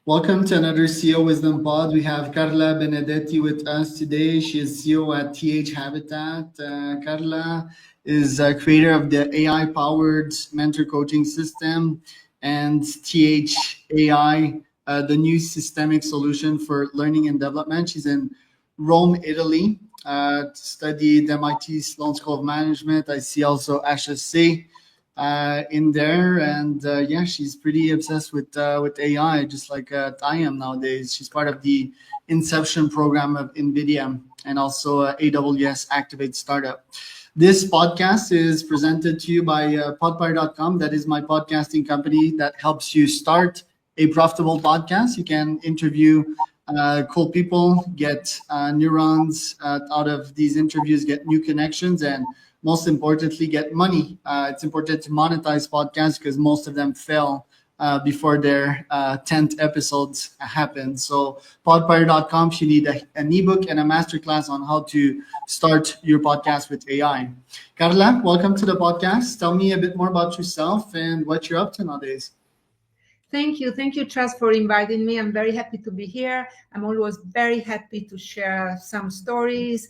Welcome to another CEO Wisdom Pod. We have Carla Benedetti with us today. She is CEO at TH Habitat. Carla is a creator of the AI-powered mentor coaching system and TH AI, the new systemic solution for learning and development. She's in Rome, Italy, studied MIT Sloan School of Management. I see also HSC in there, and yeah, she's pretty obsessed with AI, just like I am nowadays. She's part of the Inception program of NVIDIA and also AWS Activate Startup. This podcast is presented to you by podpire.com. That is my podcasting company that helps you start a profitable podcast. You can interview cool people, get neurons out of these interviews, get new connections, and most importantly, get money. It's important to monetize podcasts because most of them fail before their 10th episodes happen. So podpire.com, you need an ebook and a masterclass on how to start your podcast with AI. Carla, welcome to the podcast. Tell me a bit more about yourself and what you're up to nowadays. Thank you, Charles, for inviting me. I'm very happy to be here. I'm always very happy to share some stories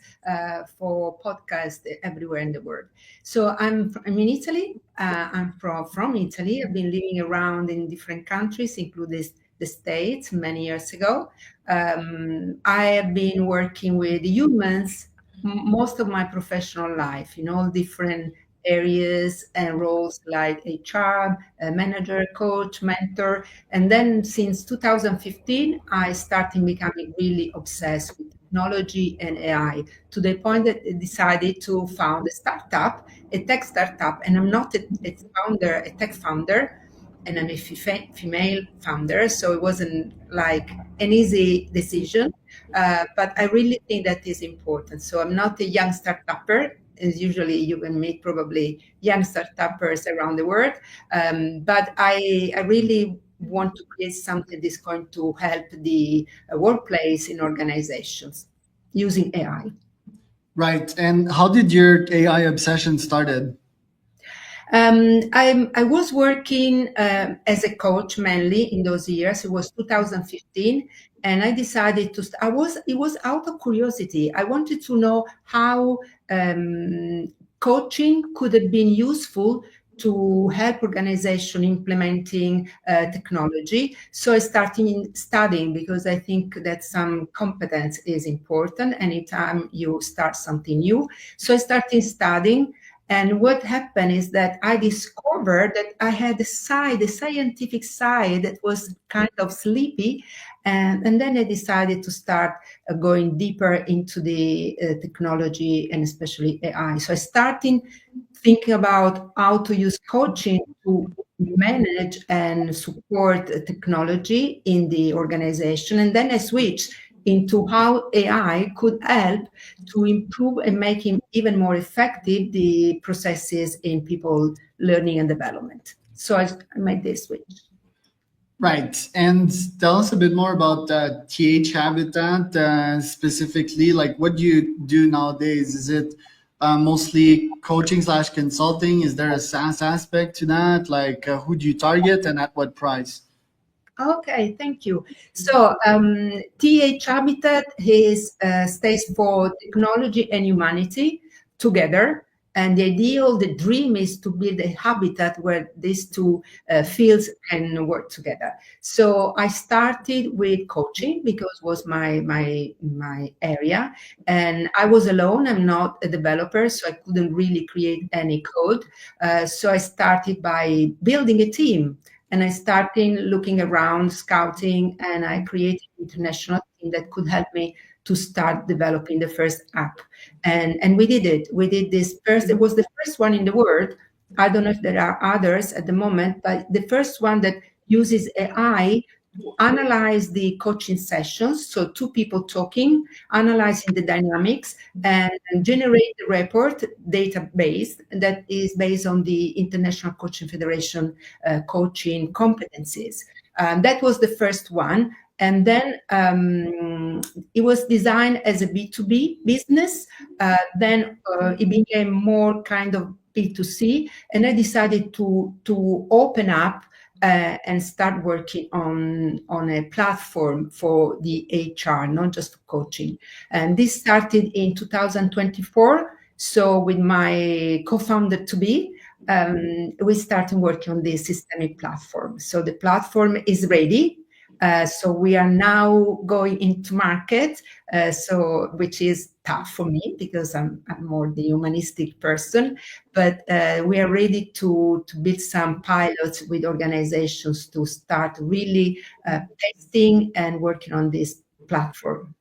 for podcasts everywhere in the world. So I'm in Italy. I'm from Italy. I've been living around in different countries, including the States, many years ago. I have been working with humans most of my professional life in all different areas and roles like HR, manager, coach, mentor. And then since 2015, I started becoming really obsessed with technology and AI to the point that I decided to found a startup, a tech startup. And I'm not a tech founder, and I'm a female founder. So it wasn't like an easy decision, but I really think that is important. So I'm not a young startupper. As usually you can meet probably young startuppers around the world. But I really want to create something that's going to help the workplace in organizations using AI. Right. And how did your AI obsession started? I was working as a coach mainly in those years. It was 2015, and I decided to. It was out of curiosity. I wanted to know how coaching could have been useful to help organization implementing technology. So I started studying because I think that some competence is important anytime you start something new. So I started studying. And what happened is that I discovered that I had a scientific side that was kind of sleepy. And then I decided to start going deeper into the technology and especially AI. So I started thinking about how to use coaching to manage and support technology in the organization. And then I switched into how AI could help to improve and make him even more effective the processes in people learning and development. So I made this switch. Right. And tell us a bit more about TH Habitat, specifically, like what do you do nowadays? Is it mostly coaching / consulting? Is there a SaaS aspect to that? Like who do you target and at what price? Okay, thank you. So TH Habitat stands for Technology and Humanity Together. And the dream is to build a habitat where these two fields can work together. So I started with coaching because it was my area, and I was alone. I'm not a developer, so I couldn't really create any code. So I started by building a team. And I started looking around, scouting, and I created an international team that could help me to start developing the first app. And we did it. We did this first. It was the first one in the world. I don't know if there are others at the moment, but the first one that uses AI to analyze the coaching sessions. So two people talking, analyzing the dynamics, and generate a report database that is based on the International Coaching Federation coaching competencies. That was the first one. And then it was designed as a B2B business. Then it became more kind of B2C. And I decided to open up and start working on a platform for the HR, not just coaching. And this started in 2024. So with my co-founder to be, we started working on this systemic platform. So the platform is ready. So we are now going into market, so which is tough for me because I'm more the humanistic person, but we are ready to build some pilots with organizations to start really testing and working on this platform.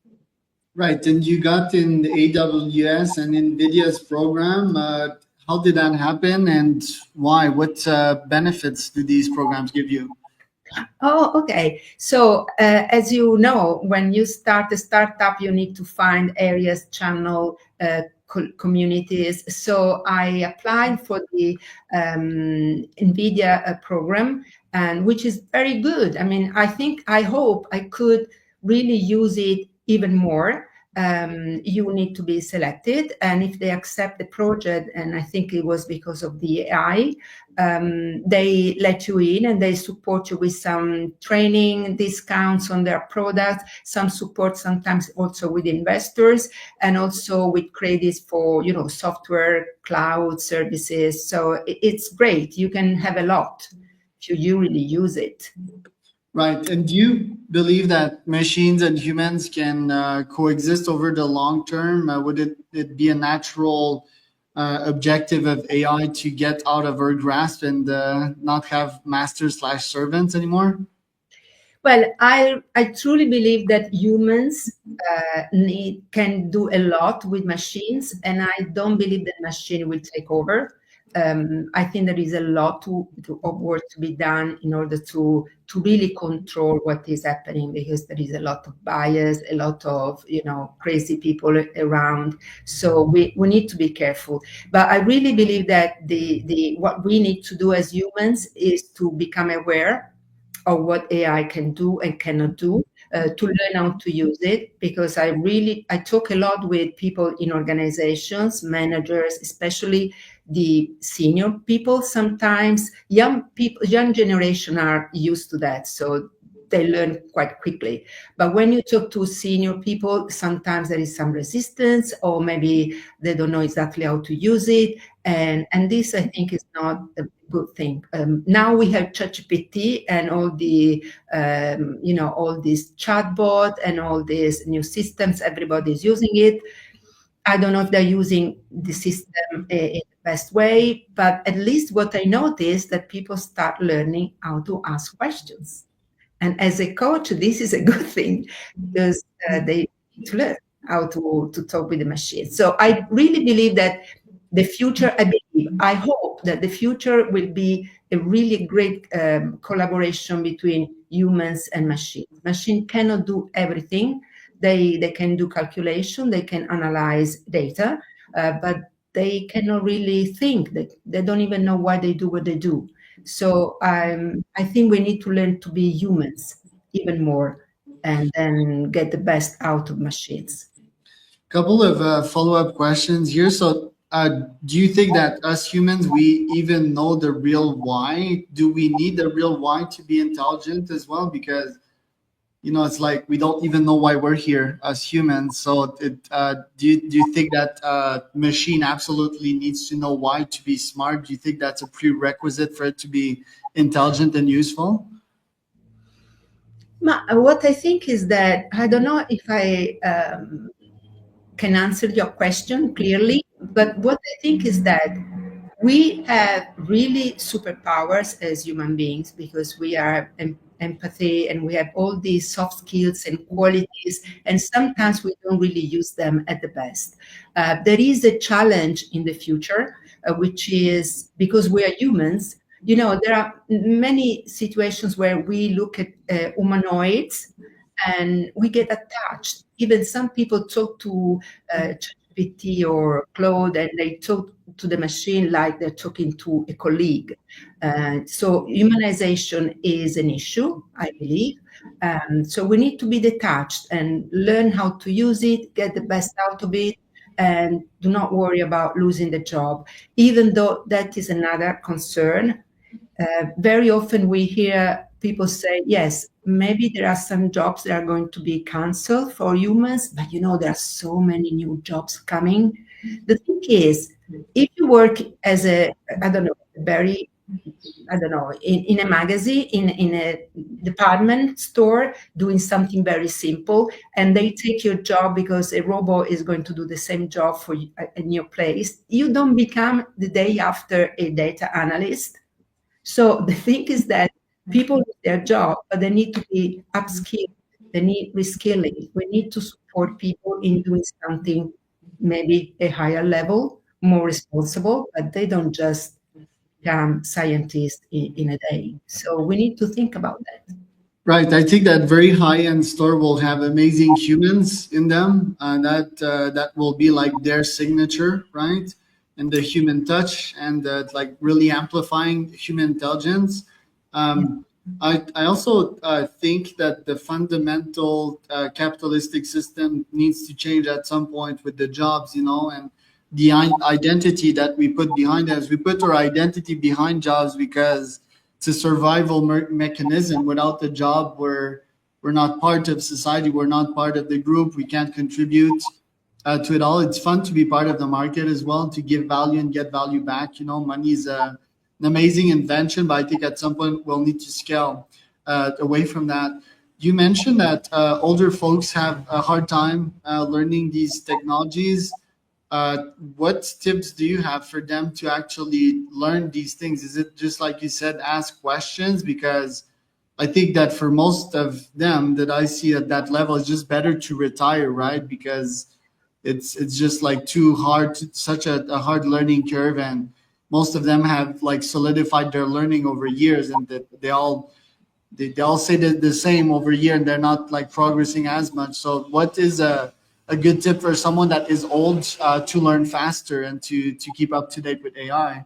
Right, and you got in the AWS and NVIDIA's program. How did that happen, and why? What benefits do these programs give you? Oh, okay. So, as you know, when you start a startup, you need to find areas, channel, communities. So I applied for the NVIDIA program, and which is very good. I mean, I hope I could really use it even more. You need to be selected, and if they accept the project, and I think it was because of the AI, they let you in and they support you with some training discounts on their products, some support sometimes also with investors, and also with credits for software cloud services. So it's great. You can have a lot if you really use it. Right, and do you believe that machines and humans can coexist over the long term? Would it be a natural objective of AI to get out of our grasp and not have masters/servants anymore? Well, I truly believe that humans can do a lot with machines, and I don't believe that machine will take over. I think there is a lot of work to be done in order to really control what is happening, because there is a lot of bias, a lot of crazy people around. So we need to be careful. But I really believe that the what we need to do as humans is to become aware of what AI can do and cannot do, to learn how to use it. Because I talk a lot with people in organizations, managers, especially the senior people. Sometimes young people, young generation are used to that, so they learn quite quickly. But when you talk to senior people, sometimes there is some resistance, or maybe they don't know exactly how to use it. And this, I think, is not a good thing. Now we have ChatGPT and all the all these chatbot and all these new systems. Everybody's using it. I don't know if they're using the system in the best way, but at least what I noticed that people start learning how to ask questions. And as a coach, this is a good thing, because they need to learn how to talk with the machine. So I really believe that the future, I hope that the future will be a really great collaboration between humans and machines. Machine cannot do everything. They can do calculation, they can analyze data, but they cannot really think. They don't even know why they do what they do. So I think we need to learn to be humans even more, and then get the best out of machines. Couple of follow-up questions here. So, do you think that us humans, we even know the real why? Do we need the real why to be intelligent as well? Because it's like we don't even know why we're here as humans. So, do you think that machine absolutely needs to know why to be smart? Do you think that's a prerequisite for it to be intelligent and useful? What I think is that I don't know if I can answer your question clearly, but what I think is that we have really superpowers as human beings, because we are empathy and we have all these soft skills and qualities, and sometimes we don't really use them at the best. There is a challenge in the future, which is because we are humans. There are many situations where we look at humanoids and we get attached. Even some people talk to ChatGPT or Claude, and they talk to the machine like they're talking to a colleague. So humanization is an issue, I believe. So we need to be detached and learn how to use it, get the best out of it, and do not worry about losing the job, even though that is another concern. very often we hear people say, yes, maybe there are some jobs that are going to be canceled for humans, but there are so many new jobs coming. The thing is, if you work as I don't know, very, I don't know, in a magazine, in a department store, doing something very simple, and they take your job because a robot is going to do the same job for you in your place, you don't become the day after a data analyst. So the thing is that people lose their job, but they need to be upskilled. They need reskilling. We need to support people in doing something maybe a higher level, more responsible, but they don't just become scientists in a day. So we need to think about that. Right. I think that very high-end store will have amazing humans in them, and that will be like their signature, right? And the human touch, and like really amplifying human intelligence. Yeah. I also think that the fundamental capitalistic system needs to change at some point with the jobs, and the identity that we put behind us. We put our identity behind jobs because it's a survival mechanism. Without the job, we're not part of society. We're not part of the group. We can't contribute to it all. It's fun to be part of the market as well, to give value and get value back. Money is an amazing invention, but I think at some point we'll need to scale away from that. You mentioned that older folks have a hard time learning these technologies. What tips do you have for them to actually learn these things? Is it just like you said, ask questions? Because I think that for most of them that I see at that level, it's just better to retire, right? Because it's just like too hard, such a hard learning curve, and most of them have like solidified their learning over years, and that they all say the same over year, and they're not like progressing as much. So what is a good tip for someone that is old to learn faster and to keep up to date with AI?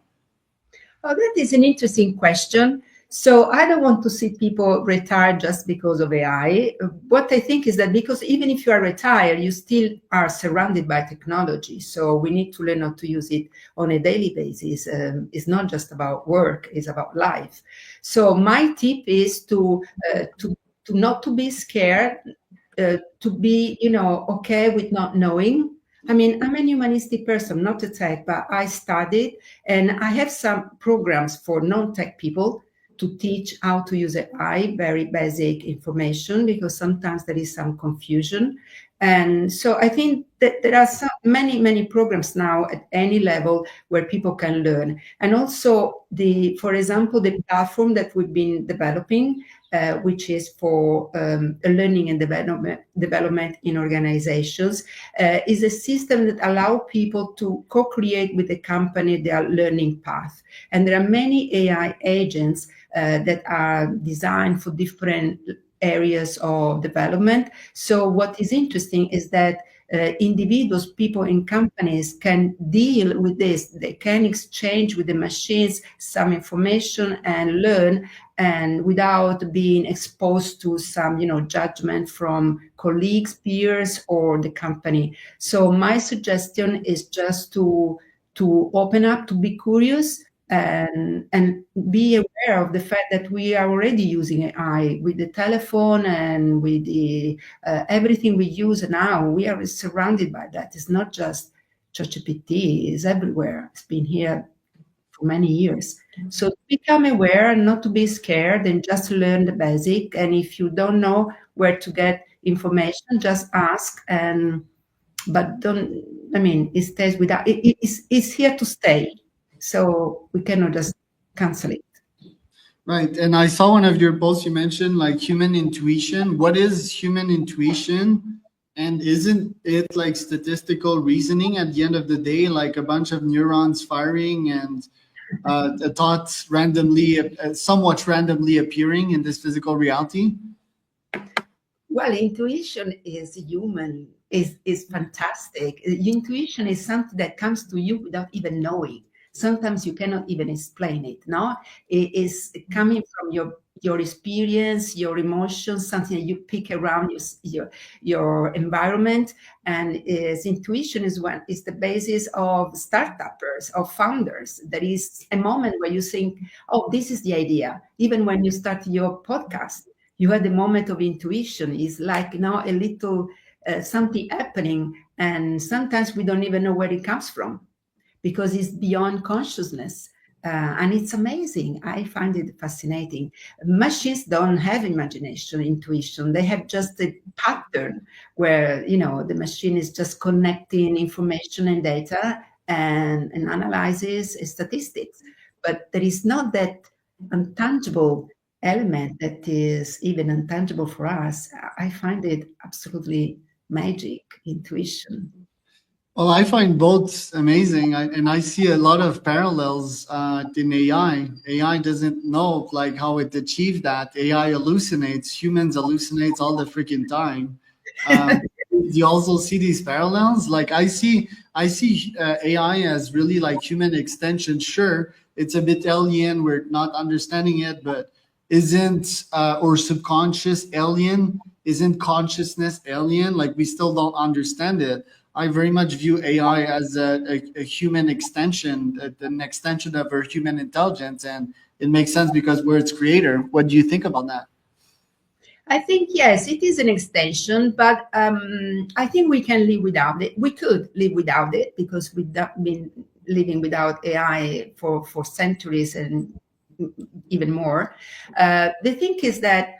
Oh, that is an interesting question. So I don't want to see people retire just because of AI. What I think is that because even if you are retired, you still are surrounded by technology. So we need to learn how to use it on a daily basis. It's not just about work; it's about life. So my tip is to not to be scared, to be okay with not knowing. I mean, I'm a humanistic person, not a tech, but I studied and I have some programs for non-tech people to teach how to use AI, very basic information, because sometimes there is some confusion. And so I think that there are many programs now at any level where people can learn. And also for example, the platform that we've been developing, which is for learning and development in organizations, is a system that allows people to co-create with the company their learning path. And there are many AI agents that are designed for different areas of development. So what is interesting is that individuals, people in companies can deal with this. They can exchange with the machines some information and learn, and without being exposed to some, judgment from colleagues, peers, or the company. So my suggestion is just to open up, to be curious, and be aware of the fact that we are already using AI with the telephone and with the everything we use now. We are surrounded by that. It's not just ChatGPT; it's everywhere. It's been here for many years. So become aware, not to be scared, and just learn the basic. And if you don't know where to get information, just ask. But don't. I mean, it stays without. It's here to stay. So we cannot just cancel it. Right. And I saw one of your posts, you mentioned like human intuition. What is human intuition? And isn't it like statistical reasoning at the end of the day, like a bunch of neurons firing and thoughts somewhat randomly appearing in this physical reality? Well, intuition is human, is fantastic. Intuition is something that comes to you without even knowing. sometimes you cannot even explain it. No, it is coming from your experience, your emotions, something that you pick around your environment. And is intuition is the basis of startuppers, of founders. There is a moment where you think, oh, this is the idea. Even when you start your podcast, you had the moment of intuition. It's like now a little something happening, and sometimes we don't even know where it comes from because it's beyond consciousness. And it's amazing. I find it fascinating. Machines don't have imagination, intuition. They have just a pattern where, the machine is just connecting information and data and analyzes statistics. But there is not that intangible element that is even intangible for us. I find it absolutely magic, intuition. Well, I find both amazing, and I see a lot of parallels in AI. AI doesn't know like how it achieved that. AI hallucinates. Humans hallucinates all the freaking time. You also see these parallels. Like I see AI as really like human extension. Sure, it's a bit alien. We're not understanding it, but isn't or subconscious alien? Isn't consciousness alien? Like we still don't understand it. I very much view AI as a human extension, an extension of our human intelligence, and it makes sense because we're its creator. What do you think about that? I think, yes, it is an extension, but I think we can live without it. We could live without it because we've been living without AI for centuries and even more. The thing is that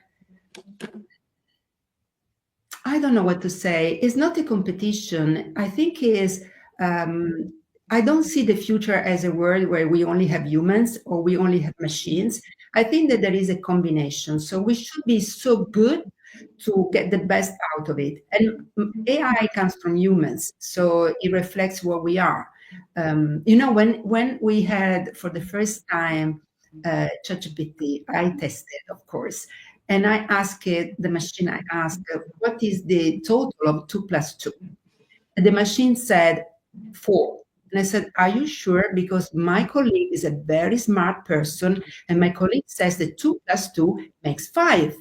I don't know what to say. It's not a competition. I think is I don't see the future as a world where we only have humans or we only have machines. I think that there is a combination. So we should be so good to get the best out of it. And AI comes from humans, so it reflects what we are. When we had for the first time ChatGPT, I tested, of course, and I asked the machine, I asked, what is the total of 2 plus 2? And the machine said 4. And I said, are you sure? Because my colleague is a very smart person, and my colleague says that 2 plus 2 makes 5.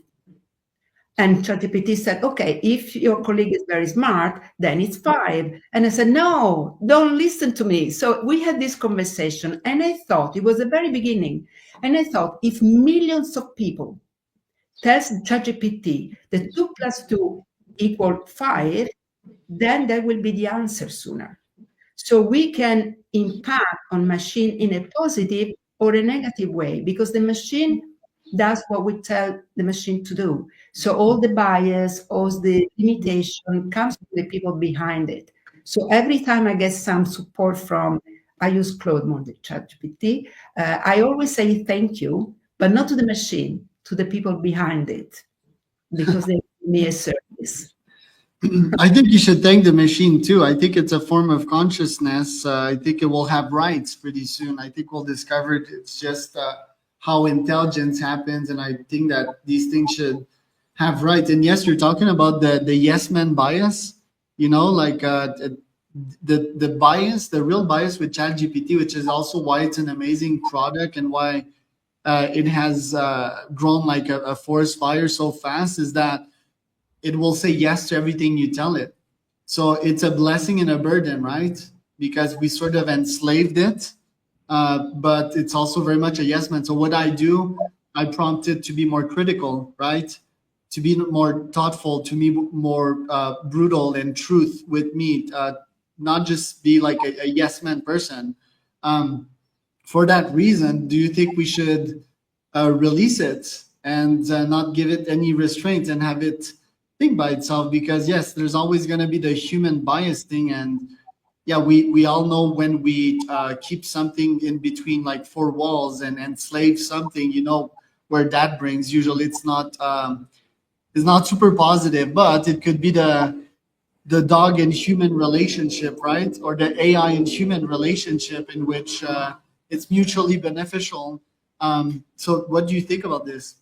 And ChatGPT said, okay, if your colleague is very smart, then it's 5. And I said, no, don't listen to me. So we had this conversation, and I thought, it was the very beginning, and I thought, if millions of people tells ChatGPT that 2 plus 2 equal 5, then that will be the answer sooner. So we can impact on machine in a positive or a negative way because the machine does what we tell the machine to do. So all the bias, all the limitation comes from the people behind it. So every time I get some support from, I use Claude more than ChatGPT, I always say thank you, but not to the machine, to the people behind it, because they give me a service. I think you should thank the machine too. I think it's a form of consciousness. I think it will have rights pretty soon. I think we'll discover it. It's just how intelligence happens, and I think that these things should have rights. And yes, you're talking about the yes man bias. Like the bias, the real bias with ChatGPT, which is also why it's an amazing product and why it has grown like a forest fire so fast, is that it will say yes to everything you tell it. So it's a blessing and a burden, right? Because we sort of enslaved it, but it's also very much a yes man. So what I do, I prompt it to be more critical, right? To be more thoughtful, to be more brutal and truth with me, not just be like a yes man person. For that reason, do you think we should release it and not give it any restraints and have it think by itself? Because yes, there's always going to be the human bias thing, and yeah, we all know when we keep something in between like four walls and enslave something, where that brings. Usually, it's not super positive, but it could be the dog and human relationship, right? Or the AI and human relationship in which it's mutually beneficial. So what do you think about this?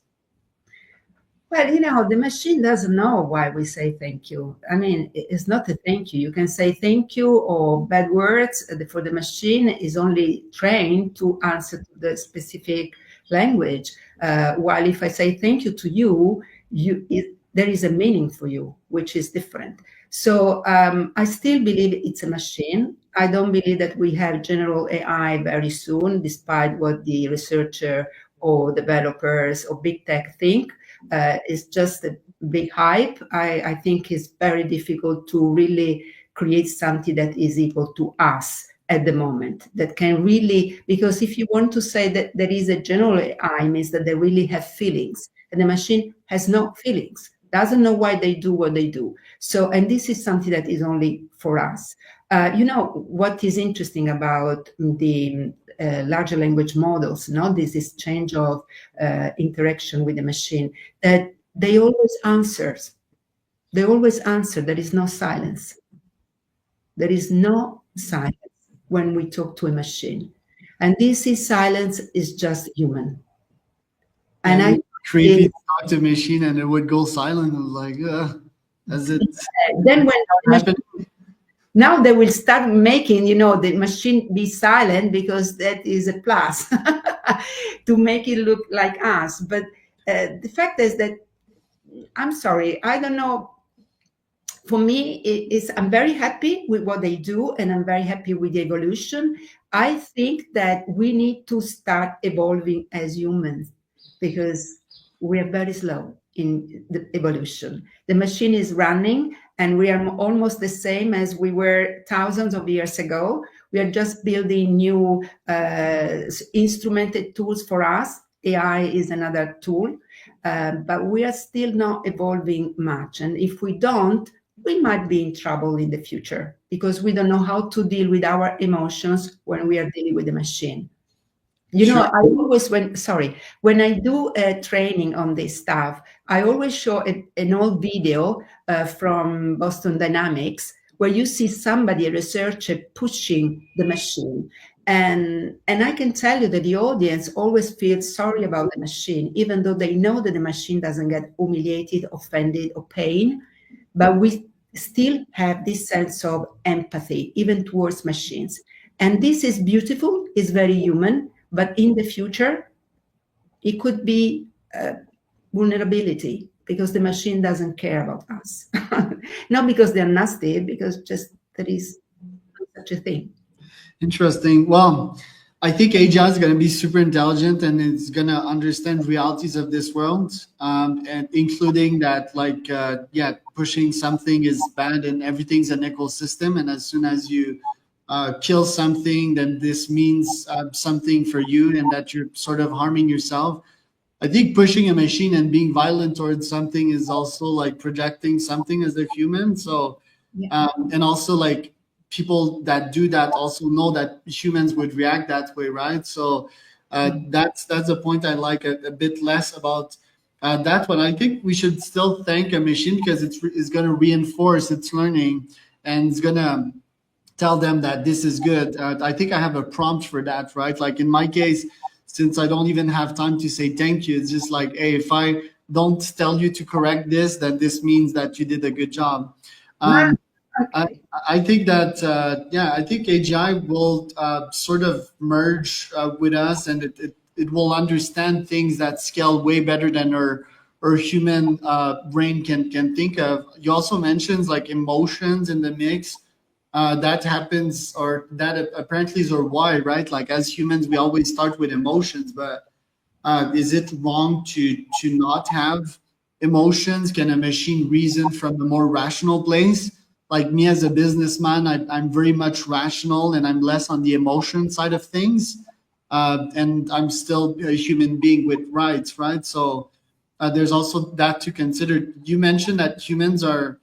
Well, you know, the machine doesn't know why we say thank you. I mean, it's not a thank you. You can say thank you or bad words. For the machine is only trained to answer to the specific language. While if I say thank you to you, there is a meaning for you, which is different. So I still believe it's a machine. I don't believe that we have general AI very soon, despite what the researcher or developers or big tech think. It's just a big hype. I think it's very difficult to really create something that is equal to us at the moment, that can really, because if you want to say that there is a general AI, means that they really have feelings, and the machine has no feelings, doesn't know why they do what they do. So, and this is something that is only for us. You know, what is interesting about the larger language models, no, this exchange of interaction with the machine, that they always answer. They always answer. There is no silence. There is no silence when we talk to a machine. And this is silence is just human. And And I we creepy talk to machine and it would go silent. I was like, as it then when the machine, happened. now they will start making, you know, the machine be silent, because that is a plus to make it look like us. But the fact is that, I'm sorry, I don't know. For me, I'm very happy with what they do, and I'm very happy with the evolution. I think that we need to start evolving as humans, because we are very slow in the evolution. The machine is running, and we are almost the same as we were thousands of years ago. We are just building new instrumented tools for us. AI is another tool, but we are still not evolving much. And if we don't, we might be in trouble in the future, because we don't know how to deal with our emotions when we are dealing with the machine. You know, Sure. I always, when I do a training on this stuff, I always show an old video from Boston Dynamics, where you see somebody, a researcher, pushing the machine. And I can tell you that the audience always feels sorry about the machine, even though they know that the machine doesn't get humiliated, offended, or pain. But we still have this sense of empathy, even towards machines. And this is beautiful, is very human, but in the future, it could be vulnerability, because the machine doesn't care about us. Not because they're nasty, because just there is such a thing. Interesting. Well, I think AI is going to be super intelligent and it's going to understand realities of this world, and including that, like, yeah, pushing something is bad and everything's an ecosystem. And as soon as you kill something, then this means something for you and that you're sort of harming yourself. I think pushing a machine and being violent towards something is also like projecting something as a human. So, Yeah. and also like people that do that also know that humans would react that way, right? So that's a point I like a bit less about that one. I think we should still thank a machine because it's going to reinforce its learning and it's going to tell them that this is good. I think I have a prompt for that, right? Like in my case, since I don't even have time to say thank you, it's just like, hey, if I don't tell you to correct this, then this means that you did a good job. Ah, Um, I, okay. I think that yeah, I think AGI will sort of merge with us, and it will understand things that scale way better than our human brain can think of. You also mentioned like emotions in the mix. That happens, or that apparently is our why, right? Like as humans, we always start with emotions, but is it wrong to not have emotions? Can a machine reason from a more rational place? Like me as a businessman, I'm very much rational and I'm less on the emotion side of things. And I'm still a human being with rights, right? So there's also that to consider. You mentioned that humans are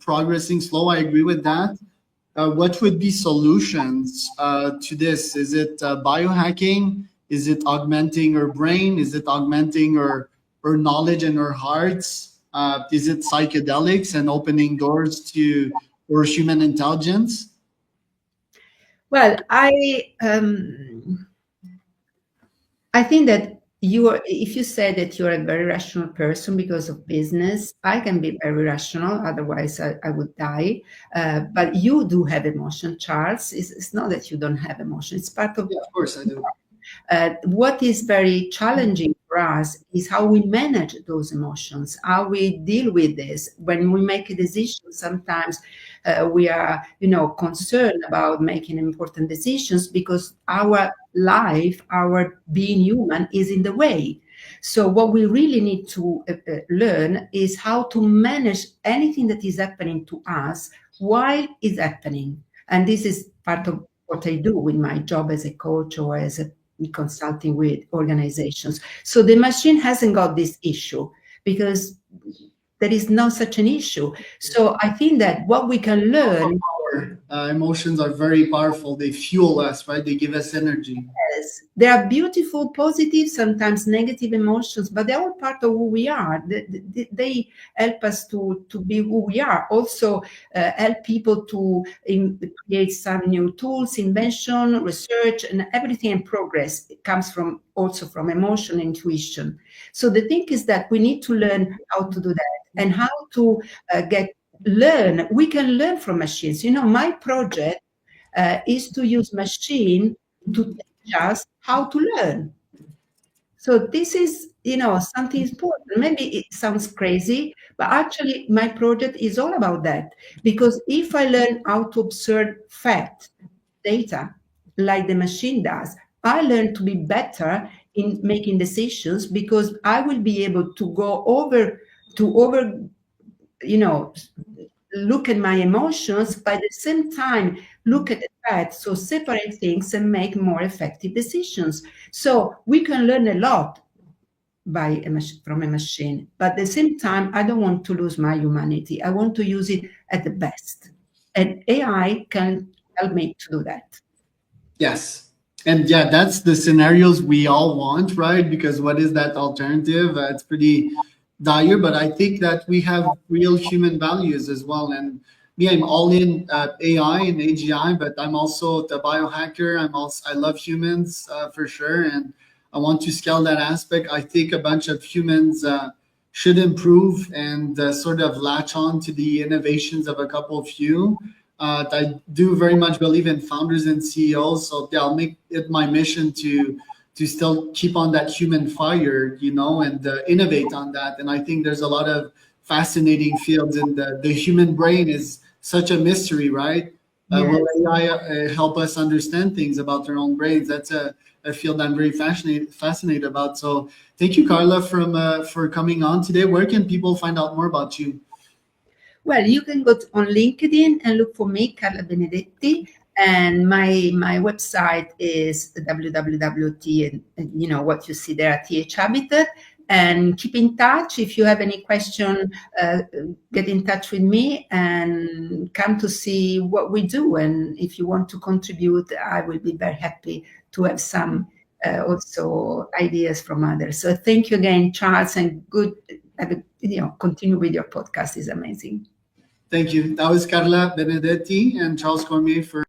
progressing slow. I agree with that. What would be solutions to this? Is it biohacking? Is it augmenting our brain? Is it augmenting our knowledge and our hearts? Is it psychedelics and opening doors to our human intelligence? Well, I think that if you say that you're a very rational person because of business, I can be very rational, otherwise I would die. But you do have emotion, Charles. It's not that you don't have emotion. It's part of. Yeah, of course I do. What is very challenging for us is how we manage those emotions, how we deal with this. When we make a decision, sometimes we are, concerned about making important decisions because our life, our being human, is in the way. So what we really need to learn is how to manage anything that is happening to us while it's happening. And this is part of what I do with my job as a coach or as a consulting with organizations. So the machine hasn't got this issue because there is no such an issue. So I think that what we can learn. Emotions are very powerful. They fuel us, right? They give us energy. Yes, they are beautiful, positive, sometimes negative emotions, but they're all part of who we are. They help us to be who we are. Also, help people to create some new tools, invention, research, and everything in progress. It comes also from emotion, intuition. So the thing is that we need to learn how to do that and how to learn. We can learn from machines. My project is to use machine to teach us how to learn. So this is, something important. Maybe it sounds crazy, but actually my project is all about that. Because if I learn how to observe fact, data, like the machine does, I learn to be better in making decisions because I will be able to go over, look at my emotions, but at the same time, look at the facts, so separate things and make more effective decisions. So we can learn a lot from a machine, but at the same time, I don't want to lose my humanity. I want to use it at the best. And AI can help me to do that. Yes. And yeah, that's the scenarios we all want, right? Because what is that alternative? It's pretty dire, but I think that we have real human values as well. And me, I'm all in AI and AGI, but I'm also the biohacker. I love humans for sure, and I want to scale that aspect. I think a bunch of humans should improve and sort of latch on to the innovations of a couple of few. I do very much believe in founders and CEOs, so yeah, I'll make it my mission to still keep on that human fire, and innovate on that. And I think there's a lot of fascinating fields, and the human brain is such a mystery, right? Yes. Will AI help us understand things about our own brains? That's a field I'm very fascinated about. So thank you, Carla, for coming on today. Where can people find out more about you? Well, you can go on LinkedIn and look for me, Carla Benedetti, and my website is www.t, and what you see there at TH Habitat. And keep in touch. If you have any question, get in touch with me and come to see what we do. And if you want to contribute, I will be very happy to have some also ideas from others. So thank you again, Charles, and continue with your podcast. Is amazing. Thank you. That was Carla Benedetti and Charles Cormier for